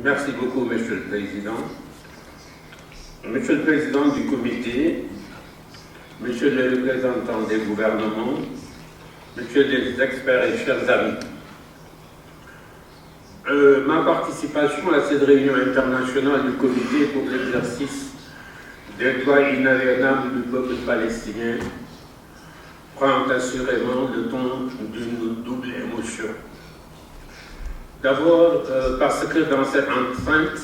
Merci beaucoup, Monsieur le Président. Monsieur le Président du Comité, Monsieur le représentant des gouvernements, Monsieur les experts et chers amis, ma participation à cette réunion internationale du Comité pour l'exercice des droits inaliénables du peuple palestinien prend assurément le ton d'une double émotion. D'abord, parce que dans cette enceinte,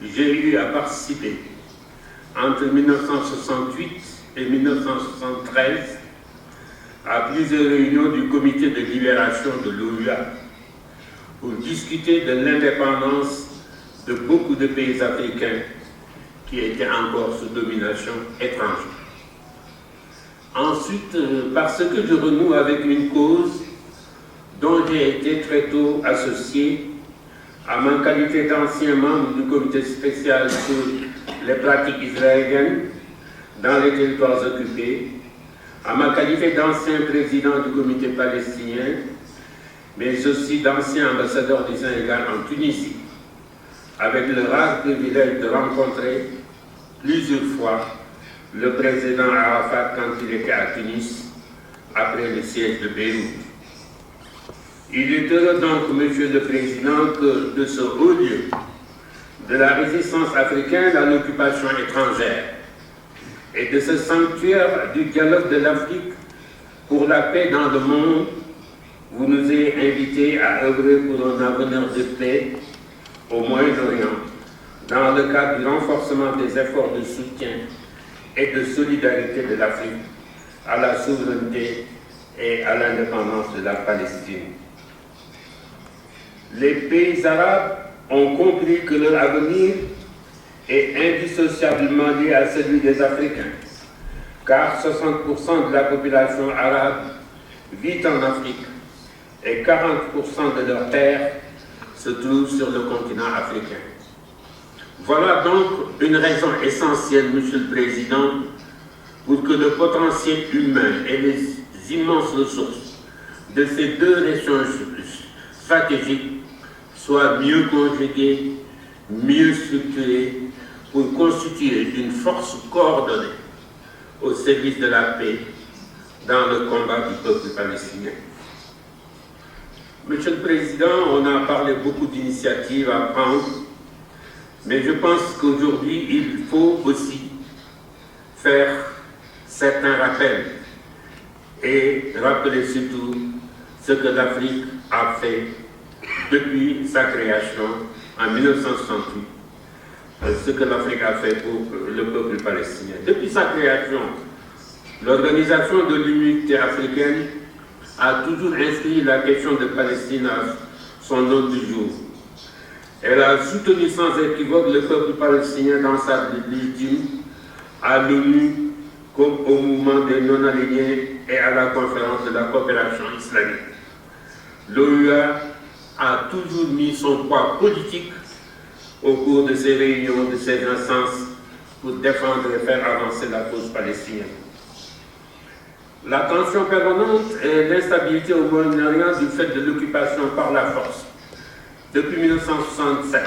j'ai eu à participer entre 1968 et 1973 à plusieurs réunions du Comité de libération de l'OUA pour discuter de l'indépendance de beaucoup de pays africains qui étaient encore sous domination étrangère. Ensuite, parce que je renoue avec une cause dont j'ai été très tôt associé à ma qualité d'ancien membre du comité spécial sur les pratiques israéliennes dans les territoires occupés, à ma qualité d'ancien président du comité palestinien, mais aussi d'ancien ambassadeur du Sénégal en Tunisie, avec le rare privilège de rencontrer plusieurs fois le président Arafat quand il était à Tunis, après le siège de Beyrouth. Il est heureux donc, Monsieur le Président, que de ce haut lieu de la résistance africaine à l'occupation étrangère et de ce sanctuaire du dialogue de l'Afrique pour la paix dans le monde, vous nous ayez invités à œuvrer pour un avenir de paix au Moyen-Orient dans le cadre du renforcement des efforts de soutien et de solidarité de l'Afrique à la souveraineté et à l'indépendance de la Palestine. Les pays arabes ont compris que leur avenir est indissociablement lié à celui des Africains, car 60% de la population arabe vit en Afrique et 40% de leurs terres se trouvent sur le continent africain. Voilà donc une raison essentielle, Monsieur le Président, pour que le potentiel humain et les immenses ressources de ces deux régions stratégiques soient mieux conjugués, mieux structurés, pour constituer une force coordonnée au service de la paix dans le combat du peuple palestinien. Monsieur le Président, on a parlé beaucoup d'initiatives à prendre, mais je pense qu'aujourd'hui, il faut aussi faire certains rappels et rappeler surtout ce que l'Afrique a fait depuis sa création en 1968, ce que l'Afrique a fait pour le peuple palestinien. Depuis sa création, l'Organisation de l'Unité africaine a toujours inscrit la question de Palestine à son ordre du jour. Elle a soutenu sans équivoque le peuple palestinien dans sa légitime à l'ONU comme au mouvement des non-alignés et à la conférence de la coopération islamique. L'OUA a toujours mis son poids politique au cours de ces réunions, de ces instances, pour défendre et faire avancer la cause palestinienne. La tension permanente et l'instabilité au Moyen-Orient du fait de l'occupation par la force depuis 1967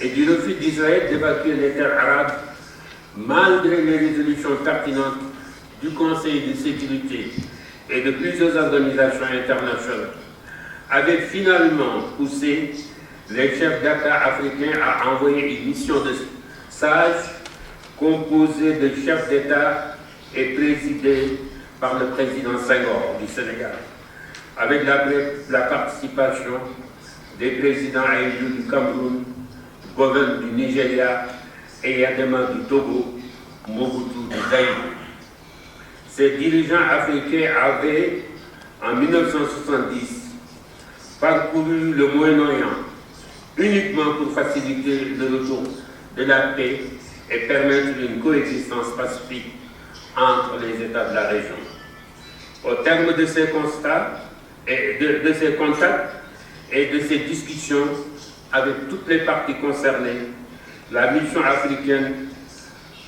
et du refus d'Israël d'évacuer les terres arabes, malgré les résolutions pertinentes du Conseil de sécurité et de plusieurs organisations internationales, avait finalement poussé les chefs d'État africains à envoyer une mission de sages composée de chefs d'État et présidée par le président Senghor du Sénégal, avec la participation des présidents Aïdou du Cameroun, Goven du Nigeria et Yadema du Togo, Mobutu du Zaïre. Ces dirigeants africains avaient, en 1970, parcouru le Moyen-Orient uniquement pour faciliter le retour de la paix et permettre une coexistence pacifique entre les États de la région. Au terme de ces constats, et de ces contacts et de ces discussions avec toutes les parties concernées, la mission africaine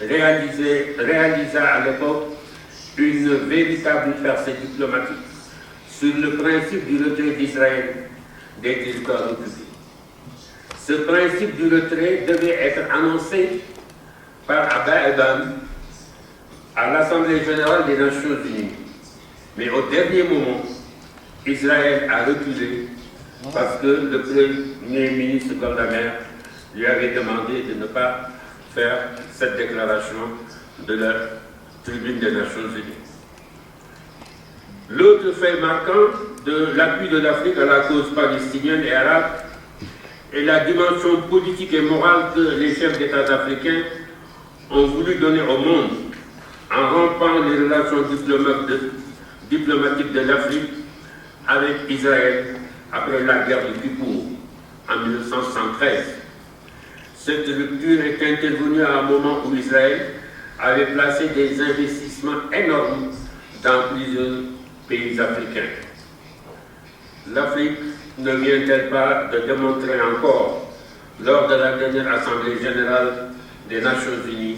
réalisa à l'époque une véritable percée diplomatique sur le principe du retrait d'Israël des territoires occupés. Ce principe du retrait devait être annoncé par Abba Eban à l'Assemblée générale des Nations unies. Mais au dernier moment, Israël a reculé parce que le Premier ministre Golda Meir lui avait demandé de ne pas faire cette déclaration de la tribune des Nations unies. L'autre fait marquant de l'appui de l'Afrique à la cause palestinienne et arabe est la dimension politique et morale que les chefs d'État africains ont voulu donner au monde en rompant les relations diplomatiques de l'Afrique avec Israël après la guerre du Kippour en 1973. Cette rupture est intervenue à un moment où Israël avait placé des investissements énormes dans plusieurs pays africains. L'Afrique ne vient-elle pas de démontrer encore, lors de la dernière Assemblée générale des Nations unies,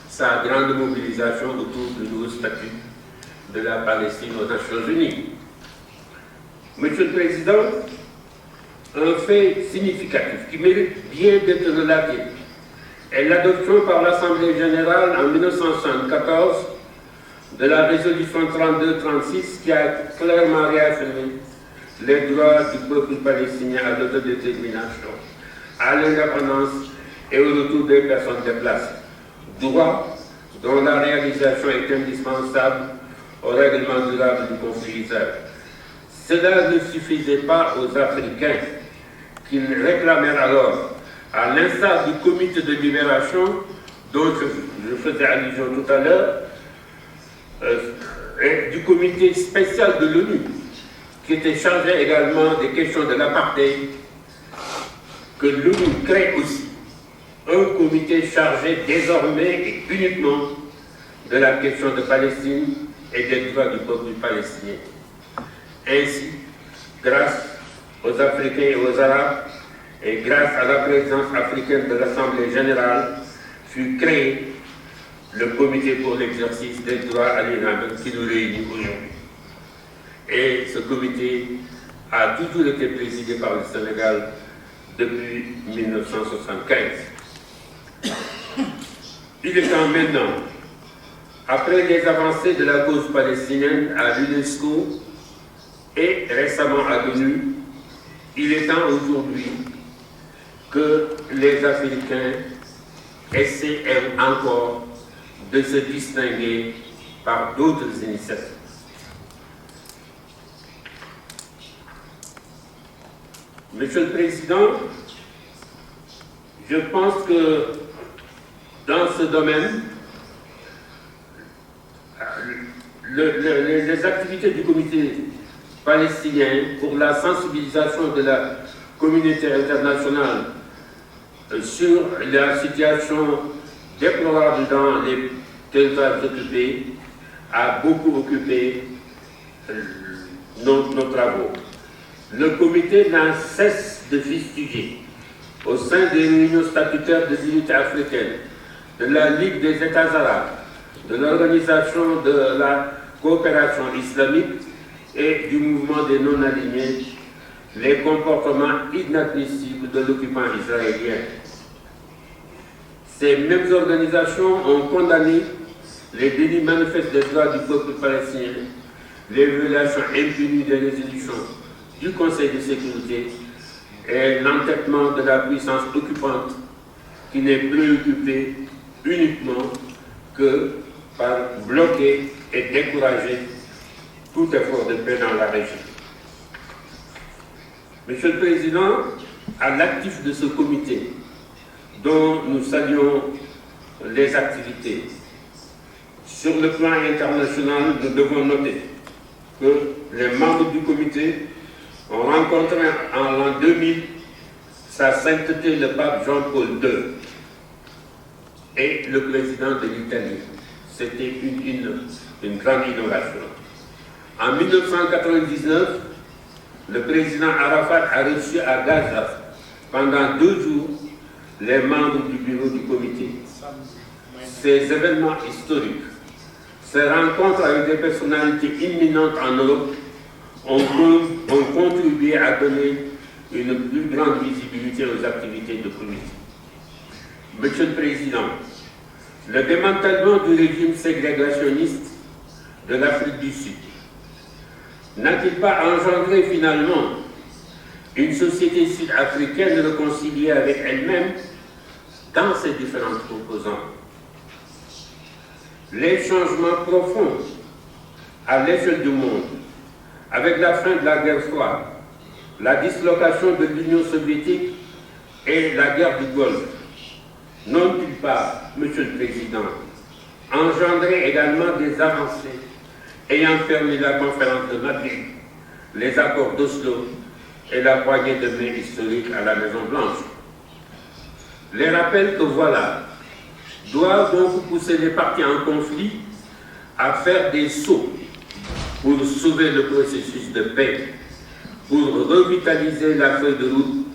sa grande mobilisation autour du nouveau statut de la Palestine aux Nations unies? Monsieur le Président, un fait significatif qui mérite bien d'être relaté est l'adoption par l'Assemblée générale en 1974 de la résolution 32-36 qui a clairement réaffirmé les droits du peuple palestinien à l'autodétermination, à l'indépendance et au retour des personnes déplacées. Droits dont la réalisation est indispensable au règlement durable du conflit israélien. Cela ne suffisait pas aux Africains qui réclamèrent alors, à l'instar du comité de libération dont je faisais allusion tout à l'heure, et du comité spécial de l'ONU, qui était chargé également des questions de l'apartheid, que l'ONU crée aussi un comité chargé désormais et uniquement de la question de Palestine et des droits du peuple palestinien. Ainsi, grâce aux Africains et aux Arabes, et grâce à la présidence africaine de l'Assemblée générale, fut créé le comité pour l'exercice des droits aliénables qui nous réunit aujourd'hui. Et ce comité a toujours été présidé par le Sénégal depuis 1975. Il est temps maintenant, après les avancées de la cause palestinienne à l'UNESCO et récemment à l'ONU, il est temps aujourd'hui que les Africains essaient encore de se distinguer par d'autres initiatives. Monsieur le Président, je pense que dans ce domaine, les activités du comité palestinien pour la sensibilisation de la communauté internationale sur la situation déplorable dans les territoires occupés a beaucoup occupé nos travaux. Le comité n'a cesse de fustiger au sein des réunions statutaires de l'unité africaine, de la Ligue des États arabes, de l'Organisation de la coopération islamique et du mouvement des non-alignés, les comportements inadmissibles de l'occupant israélien. Ces mêmes organisations ont condamné les délits manifestes des droits du peuple palestinien, les violations impunies des résolutions du Conseil de sécurité et l'entêtement de la puissance occupante qui n'est préoccupée uniquement que par bloquer et décourager tout effort de paix dans la région. Monsieur le Président, à l'actif de ce comité, dont nous saluons les activités, sur le plan international, nous devons noter que les membres du comité ont rencontré en l'an 2000 sa sainteté le pape Jean-Paul II et le président de l'Italie. C'était une grande innovation. En 1999, le président Arafat a reçu à Gaza pendant 2 jours les membres du bureau du comité. Ces événements historiques, ces rencontres avec des personnalités imminentes en Europe ont contribué à donner une plus grande visibilité aux activités de politique. Monsieur le Président, le démantèlement du régime ségrégationniste de l'Afrique du Sud n'a-t-il pas engendré finalement une société sud-africaine réconciliée avec elle-même dans ses différentes composantes? Les changements profonds à l'échelle du monde, avec la fin de la guerre froide, la dislocation de l'Union soviétique et la guerre du Golfe, n'ont-ils pas, Monsieur le Président, engendré également des avancées ayant permis la conférence de Madrid, les accords d'Oslo et la poignée de main historique à la Maison-Blanche? Les rappels que voilà doivent donc pousser les partis en conflit à faire des sauts pour sauver le processus de paix, pour revitaliser la feuille de route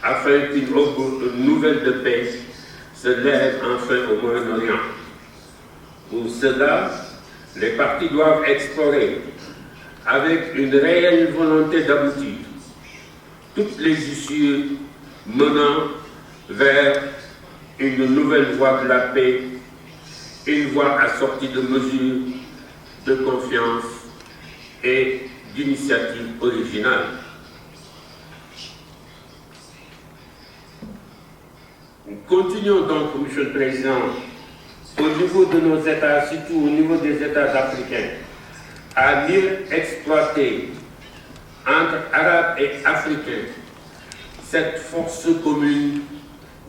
afin qu'une nouvelle de paix se lève enfin au Moyen-Orient. Pour cela, les partis doivent explorer, avec une réelle volonté d'aboutir, toutes les issues menant vers une nouvelle voie de la paix, une voie assortie de mesures de confiance et d'initiatives originales. Nous continuons donc, Monsieur le Président, au niveau de nos États, surtout au niveau des États africains, à mieux exploiter entre Arabes et Africains cette force commune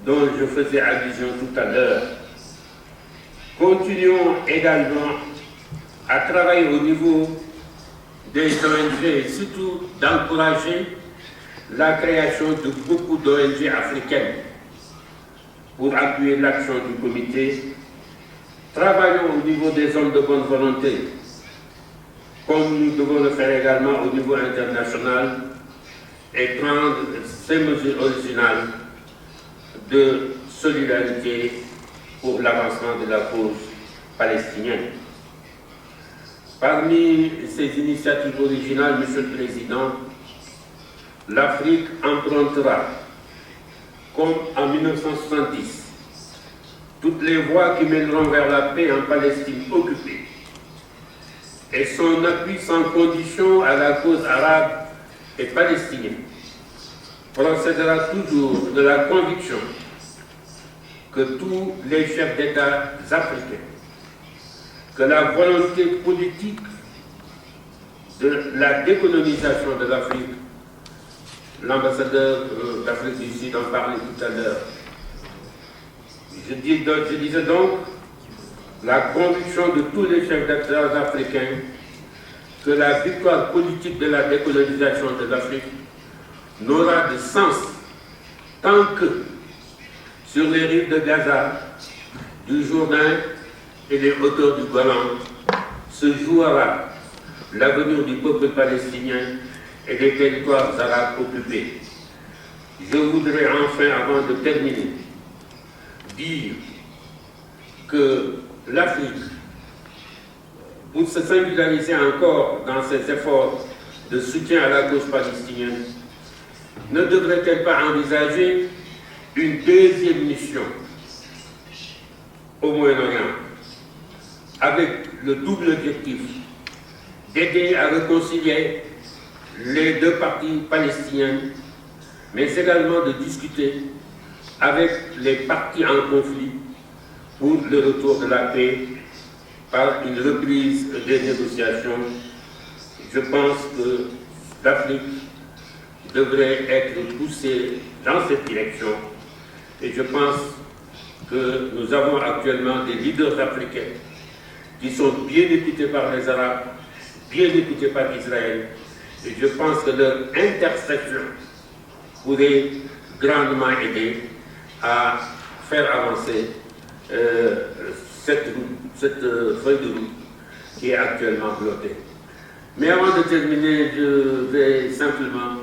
dont je faisais allusion tout à l'heure. Continuons également à travailler au niveau des ONG, surtout d'encourager la création de beaucoup d'ONG africaines pour appuyer l'action du comité. Travaillons au niveau des zones de bonne volonté, comme nous devons le faire également au niveau international, et prendre ces mesures originales de solidarité pour l'avancement de la cause palestinienne. Parmi ces initiatives originales, Monsieur le Président, l'Afrique empruntera, comme en 1970, toutes les voies qui mèneront vers la paix en Palestine occupée, et son appui sans condition à la cause arabe et palestinienne procédera toujours de la conviction que tous les chefs d'État africains, que la volonté politique de la décolonisation de l'Afrique, l'ambassadeur d'Afrique du Sud en parlait tout à l'heure, je disais donc la conviction de tous les chefs d'État africains que la victoire politique de la décolonisation de l'Afrique n'aura de sens tant que sur les rives de Gaza, du Jourdain et les hauteurs du Golan se jouera l'avenir du peuple palestinien et des territoires arabes occupés. Je voudrais enfin, avant de terminer, dire que l'Afrique, pour se singulariser encore dans ses efforts de soutien à la cause palestinienne, ne devrait-elle pas envisager une deuxième mission au Moyen-Orient, avec le double objectif d'aider à réconcilier les deux parties palestiniennes, mais également de discuter avec les parties en conflit pour le retour de la paix par une reprise des négociations. Je pense que l'Afrique devrait être poussée dans cette direction et je pense que nous avons actuellement des leaders africains qui sont bien écoutés par les Arabes, bien écoutés par Israël, et je pense que leur intercession pourrait grandement aider à faire avancer cette feuille de route qui est actuellement bloquée. Mais avant de terminer, je vais simplement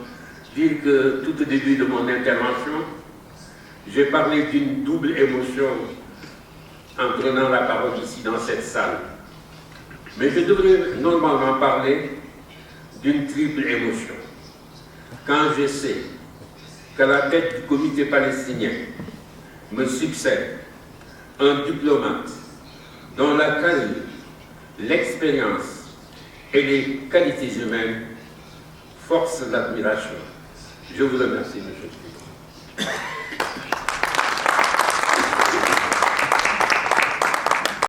dire que tout au début de mon intervention, j'ai parlé d'une double émotion en prenant la parole ici dans cette salle. Mais je devrais normalement parler d'une triple émotion. Quand je sais qu'à la tête du comité palestinien me succède un diplomate dont la carrière, l'expérience et les qualités humaines forcent l'admiration. Je vous remercie, monsieur le Président.